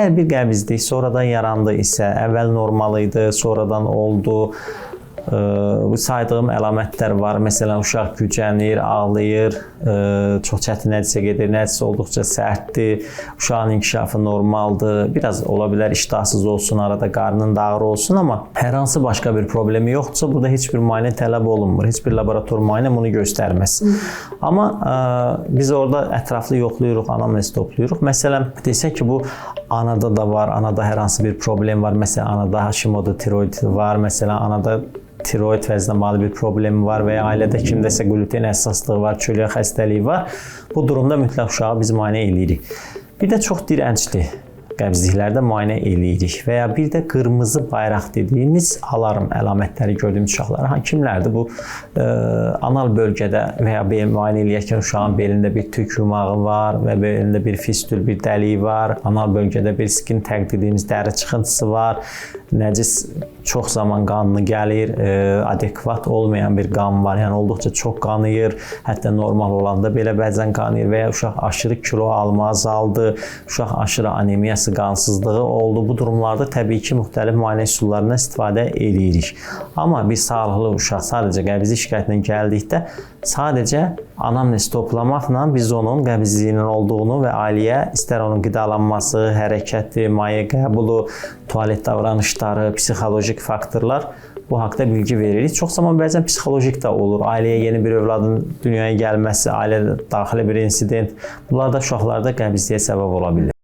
Əgər bir qəbizlik sonradan yarandı isə, əvvəl normal idi, sonradan oldu, bu saydığım əlamətlər var. Məsələn, uşaq gücənir, ağlayır, çox çətin nəticə gedir, nəticə olduqca sərtdir, uşağın inkişafı normaldır, biraz ola bilər iştahsız olsun, arada qarnın ağrı olsun, amma hər hansı başqa bir problemi yoxdursa, burada heç bir müayinə tələb olunmur, heç bir laborator müayinə bunu göstərməz. Amma biz orada ətraflı yoxlayırıq, anamnez toplayırıq. Məsələn, desək ki, bu anada da var, anada hər hansı bir problem var, məsələn, anada Hashimoto tiroid var, məsələn, anada tiroid vəzinə bağlı bir problemi var və ya ailədə kimdəsə gluten həssaslığı var, çölyak xəstəliyi var. Bu durumda mütləq uşağı biz müayinə edirik. Bir də çox dirəncli qəbizliklərdə müayinə edirik və ya bir də qırmızı bayraq dediyimiz alarm əlamətləri gördüyümüz uşaqlar. Kimlərdir? Bu anal bölgədə və ya müayinə eləyərkən uşağın belində bir tük yumağı var və belində bir fistül, bir dəliyi var. Anal bölgədə bir skin tag dediyimiz dəri çıxıntısı var. Nəcis çox zaman qanlı gəlir, adekvat olmayan bir qan var. Yəni olduqca çox qanıyır, hətta normal olanda belə bəzən qanıyır və ya uşaq aşırı kilo alma azaldı, uşaq aşırı anemiyası, qansızlığı oldu. Bu durumlarda təbii ki, müxtəlif müayinə üsullarından istifadə edirik. Amma bir sağlıqlı uşaq sadəcə qəbizlik şikayətindən gəldikdə sadəcə anamnez toplamaqla biz onun qəbizliyinin olduğunu və ailəyə istər onun qidalanması, hərəkəti, maye qəbulu, tualet davranışları, psixolojik faktorlar bu haqda bilgi veririk. Çox zaman bəzən psixolojik də olur. Ailəyə yeni bir övladın dünyaya gəlməsi, ailədə daxili bir insident, bunlar da uşaqlarda qəbizliyə səbəb ola bilir.